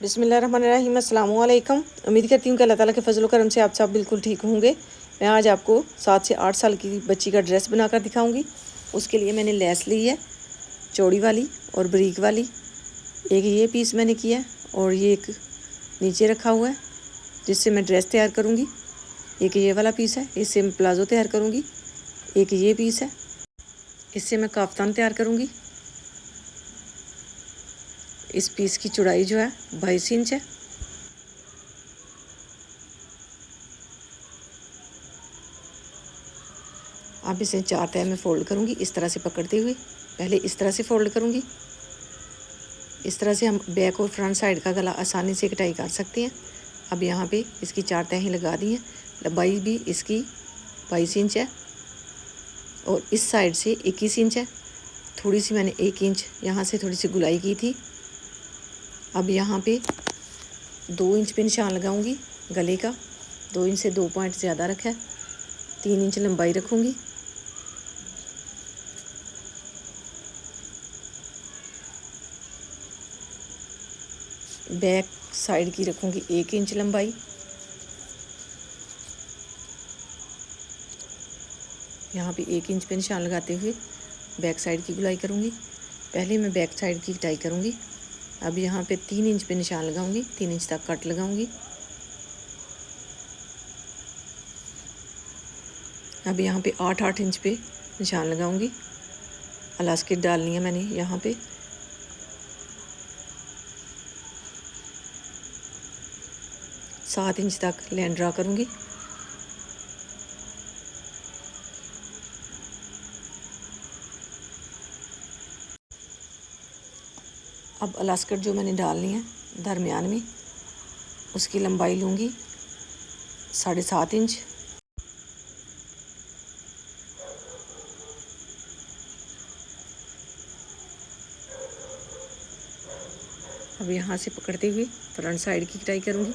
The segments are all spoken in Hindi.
बिस्मिल्लाहिर्रहमानिर्रहीम। अस्सलाम वालेकुम। उम्मीद करती हूँ कि अल्लाह ताला के फजल करम से आप सब बिल्कुल ठीक होंगे। मैं आज आपको 7 से 8 साल की बच्ची का ड्रेस बनाकर दिखाऊंगी। उसके लिए मैंने लेस ली है, चौड़ी वाली और बारीक वाली। एक ये पीस मैंने किया और ये एक नीचे रखा हुआ है जिससे मैं ड्रेस तैयार करूँगी। एक ये वाला पीस है, इससे मैं प्लाज़ो तैयार करूँगी। एक ये पीस है, इससे मैं काफ्तान तैयार करूँगी। इस पीस की चौड़ाई जो है 22 इंच है। अब इसे 4 तह में फ़ोल्ड करूँगी इस तरह से पकड़ते हुए। पहले इस तरह से फ़ोल्ड करूँगी। इस तरह से हम बैक और फ्रंट साइड का गला आसानी से कटाई कर सकते हैं। अब यहाँ पे इसकी 4 तहें लगा दी हैं। लंबाई भी इसकी 22 इंच है और इस साइड से 21 इंच है। थोड़ी सी मैंने 1 इंच यहाँ से थोड़ी सी गुलाई की थी। अब यहाँ पे 2 इंच पे निशान लगाऊंगी गले का। 2 इंच से 2 पॉइंट ज़्यादा रखा है। 3 इंच लंबाई रखूँगी। बैक साइड की रखूँगी 1 इंच लंबाई। यहाँ पे 1 इंच पे निशान लगाते हुए बैक साइड की गुलाई करूँगी। पहले मैं बैक साइड की कटाई करूँगी। अब यहाँ पे 3 इंच पे निशान लगाऊंगी। 3 इंच तक कट लगाऊंगी। अब यहाँ पे 8 इंच पे निशान लगाऊंगी। इलास्टिक डालनी है मैंने यहाँ पे। सात इंच तक लाइन ड्रा करूँगी। अब इलास्टिक जो मैंने डालनी है दरमियान में, उसकी लंबाई लूँगी 7.5 इंच। अब यहाँ से पकड़ते हुए फ्रंट साइड की कटाई करूँगी।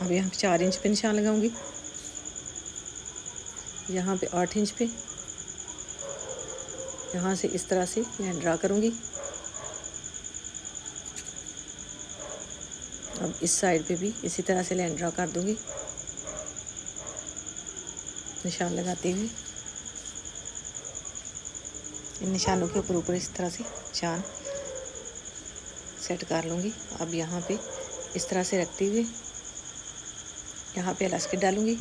अब यहाँ पे 4 इंच पे निशान लगाऊंगी। यहाँ पे 8 इंच पे यहाँ से इस तरह से लाइन ड्रा करूँगी। अब इस साइड पे भी इसी तरह से लाइन ड्रा कर दूँगी निशान लगाते हुए। इन निशानों के ऊपर ऊपर इस तरह से निशान सेट कर लूँगी। अब यहाँ पे इस तरह से रखते हुए यहाँ पे इलास्टिक डालूँगी।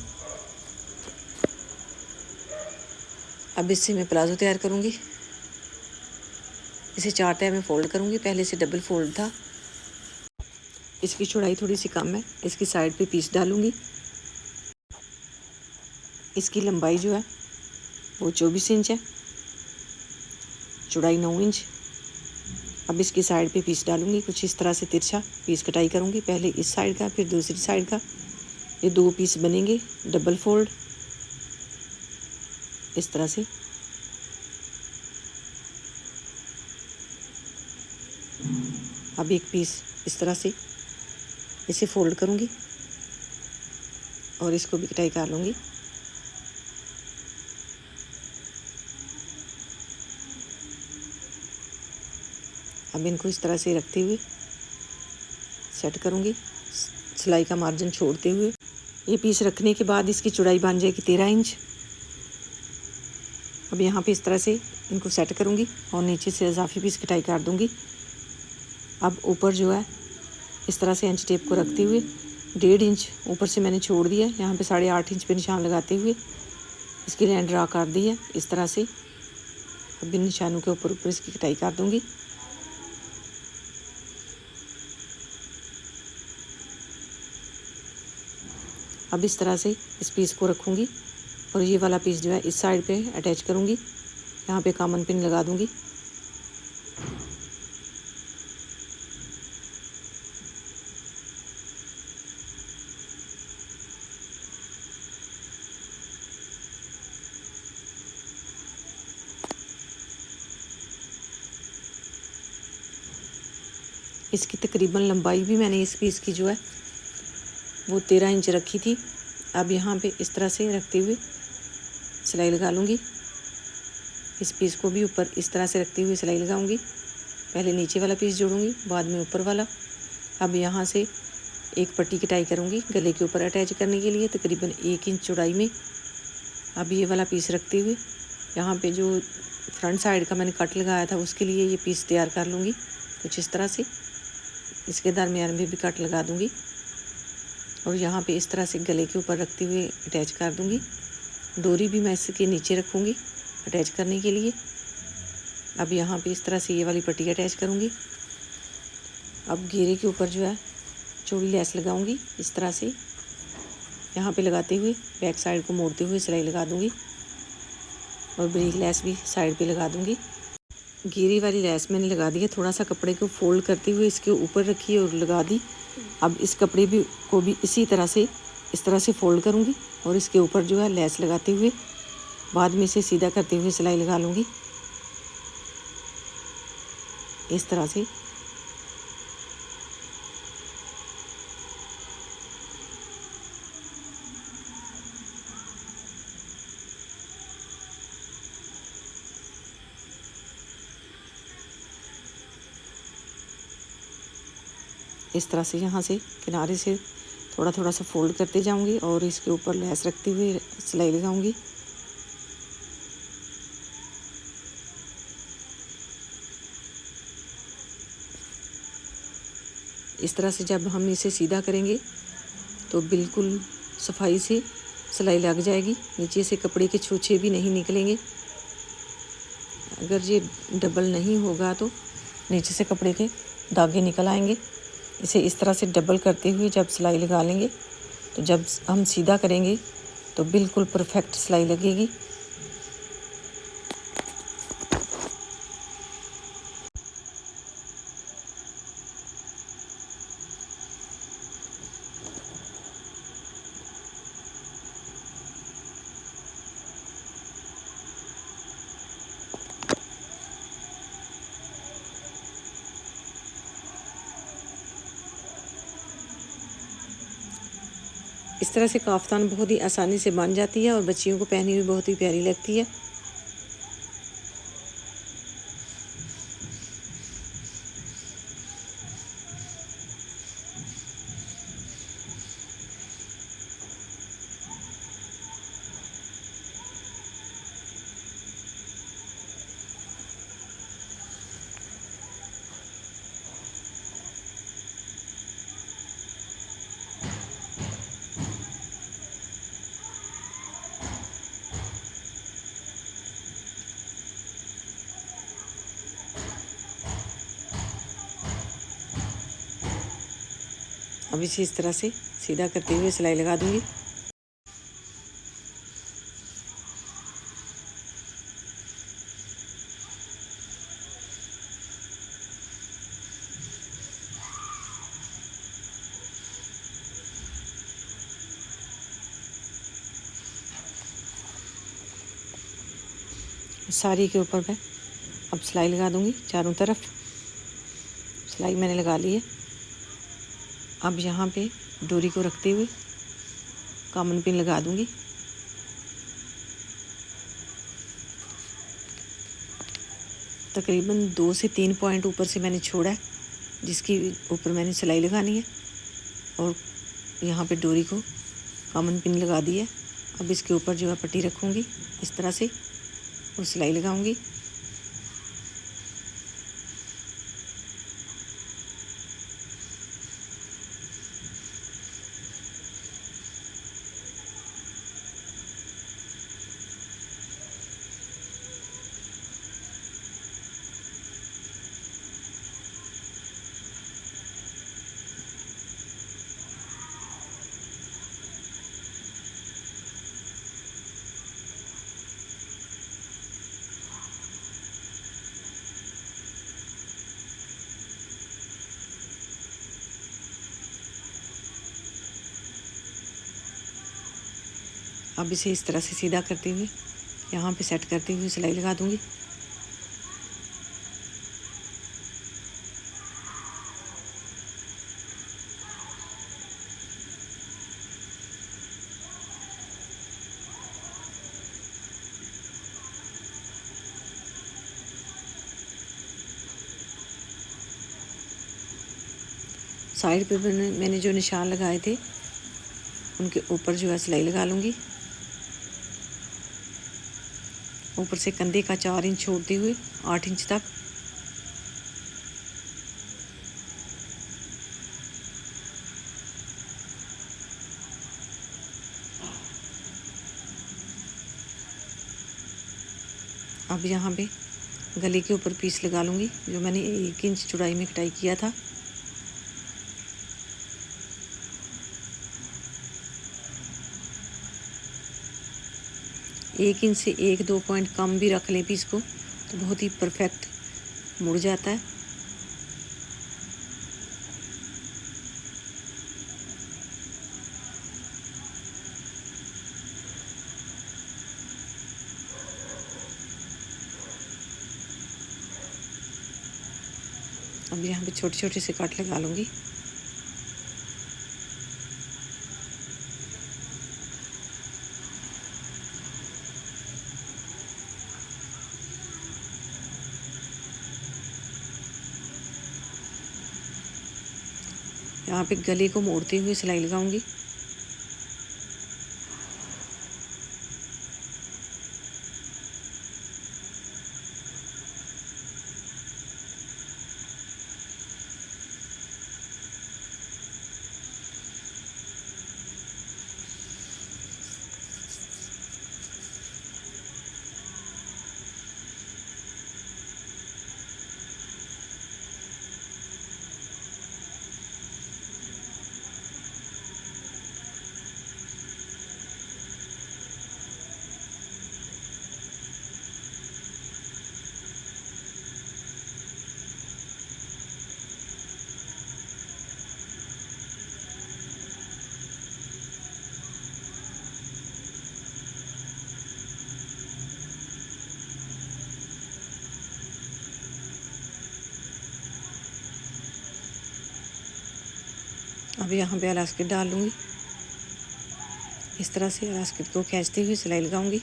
अब इससे मैं प्लाज़ो तैयार करूँगी। इसे 4 तह में फ़ोल्ड करूँगी। पहले से डबल फोल्ड था। इसकी चौड़ाई थोड़ी सी कम है। इसकी साइड पे पीस डालूँगी। इसकी लंबाई जो है वो 24 इंच है, चौड़ाई 9 इंच। अब इसकी साइड पे पीस डालूँगी। कुछ इस तरह से तिरछा पीस कटाई करूँगी। पहले इस साइड का फिर दूसरी साइड का। ये 2 पीस बनेंगे डबल फोल्ड इस तरह से। अब एक पीस इस तरह से इसे फोल्ड करूँगी और इसको भी कटाई कर लूँगी। अब इनको इस तरह से रखते हुए सेट करूँगी, सिलाई का मार्जिन छोड़ते हुए। ये पीस रखने के बाद इसकी चौड़ाई बन जाएगी 13 इंच। अब यहाँ पे इस तरह से इनको सेट करूँगी और नीचे से इजाफी पीस कटाई कर दूँगी। अब ऊपर जो है इस तरह से इंच टेप को रखते हुए 1.5 इंच ऊपर से मैंने छोड़ दिया। यहाँ पे 8.5 इंच पे निशान लगाते हुए इसकी लाइन ड्रा कर दी है इस तरह से। अब इन निशानों के ऊपर ऊपर इसकी कटाई कर दूँगी। अब इस तरह से इस पीस को रखूँगी और ये वाला पीस जो है इस साइड पे अटैच करूँगी। यहाँ पे कॉमन पिन लगा दूँगी। इसकी तकरीबन लंबाई भी मैंने इस पीस की जो है वो 13 इंच रखी थी। अब यहाँ पे इस तरह से रखते हुए सिलाई लगा लूँगी। इस पीस को भी ऊपर इस तरह से रखते हुए सिलाई लगाऊंगी। पहले नीचे वाला पीस जोड़ूंगी, बाद में ऊपर वाला। अब यहाँ से एक पट्टी कटाई करूँगी गले के ऊपर अटैच करने के लिए तकरीबन 1 इंच चौड़ाई में। अब ये वाला पीस रखते हुए यहाँ पे जो फ्रंट साइड का मैंने कट लगाया था उसके लिए ये पीस तैयार कर लूँगी कुछ इस तरह से। इसके दरमियान में भी कट लगा दूँगी और यहाँ पे इस तरह से गले के ऊपर रखते हुए अटैच कर दूँगी। डोरी भी मैं इसके नीचे रखूँगी अटैच करने के लिए। अब यहाँ पे इस तरह से ये वाली पट्टी अटैच करूँगी। अब घेरे के ऊपर जो है चौड़ी लेस लगाऊंगी इस तरह से। यहाँ पे लगाते हुए बैक साइड को मोड़ते हुए सिलाई लगा दूँगी और ब्रेक लेस भी साइड पे लगा दूँगी। घेरे वाली लेस मैंने लगा दी है। थोड़ा सा कपड़े को फोल्ड करते हुए इसके ऊपर रखी और लगा दी। अब इस कपड़े को भी इसी तरह से इस तरह से फोल्ड करूँगी और इसके ऊपर जो है लेस लगाते हुए बाद में इसे सीधा करते हुए सिलाई लगा लूँगी इस तरह से। इस तरह से यहाँ से किनारे से थोड़ा थोड़ा सा फोल्ड करते जाऊँगी और इसके ऊपर लेस रखते हुए सिलाई लगाऊँगी। इस तरह से जब हम इसे सीधा करेंगे तो बिल्कुल सफाई से सिलाई लग जाएगी। नीचे से कपड़े के छूछे भी नहीं निकलेंगे। अगर ये डबल नहीं होगा तो नीचे से कपड़े के धागे निकल आएंगे। इसे इस तरह से डबल करते हुए जब सिलाई लगा लेंगे तो जब हम सीधा करेंगे तो बिल्कुल परफेक्ट सिलाई लगेगी। इस तरह से काफ्तान बहुत ही आसानी से बन जाती है और बच्चियों को पहनी हुई बहुत ही प्यारी लगती है। अब इसे इस तरह से सीधा करते हुए सिलाई लगा दूंगी। साड़ी के ऊपर मैं अब सिलाई लगा दूंगी। चारों तरफ सिलाई मैंने लगा ली है। अब यहाँ पे डोरी को रखते हुए कॉमन पिन लगा दूंगी। तकरीबन 2 से 3 पॉइंट ऊपर से मैंने छोड़ा है जिसके ऊपर मैंने सिलाई लगानी है और यहाँ पे डोरी को कॉमन पिन लगा दी है। अब इसके ऊपर जो है पट्टी रखूँगी इस तरह से और सिलाई लगाऊंगी। अब इसे इस तरह से सीधा करते हुए यहाँ पे सेट करते हुए सिलाई लगा दूंगी। साइड पे मैंने जो निशान लगाए थे उनके ऊपर जो है सिलाई लगा लूँगी। ऊपर से कंधे का 4 इंच छोड़ते हुए 8 इंच तक। अब यहाँ पे गले के ऊपर पीस लगा लूँगी जो मैंने 1 इंच चौड़ाई में कटाई किया था। एक इंच से 1-2 पॉइंट कम भी रख लें पीस को तो बहुत ही परफेक्ट मुड़ जाता है। अब यहाँ पे छोटे छोटे से कट लगा लूँगी। यहाँ पे गले को मोड़ते हुए सिलाई लगाऊंगी। अब यहाँ पे इलास्टिक डाल लूँगी। इस तरह से इलास्टिक को खींचते हुए सिलाई लगाऊंगी।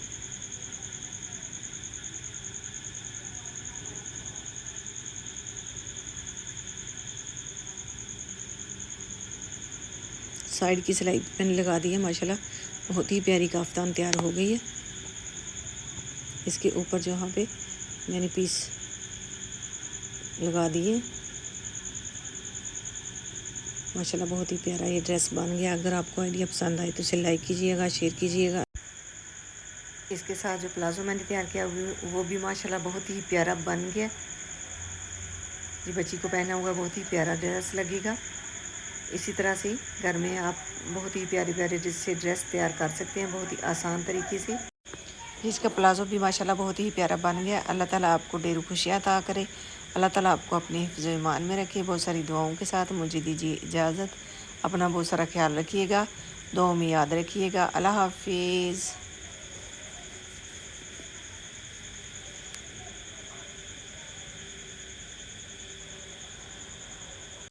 साइड की सिलाई मैंने लगा दी है। माशाल्लाह बहुत ही प्यारी काफ्तान तैयार हो गई है। इसके ऊपर जो यहाँ पे मैंने पीस लगा दिए। माशाल्लाह बहुत ही प्यारा ये ड्रेस बन गया। अगर आपको आइडिया पसंद आए तो इसे लाइक कीजिएगा, शेयर कीजिएगा। इसके साथ जो प्लाजो मैंने तैयार किया वो भी माशाल्लाह बहुत ही प्यारा बन गया। ये बच्ची को पहना हुआ बहुत ही प्यारा ड्रेस लगेगा। इसी तरह से घर में आप बहुत ही प्यारे प्यारे ड्रेस तैयार कर सकते हैं बहुत ही आसान तरीके से। इसका प्लाजो भी माशाल्लाह बहुत ही प्यारा बन गया। अल्लाह ताला आपको ढेरों खुशियाँ अता करे। अल्लाह ताला आपको अपने हिफ्ज़ ईमान में रखे। बहुत सारी दुआओं के साथ मुझे दीजिए इजाज़त। अपना बहुत सारा ख्याल रखिएगा, दुआओं में याद रखिएगा। अल्लाह हाफिज़।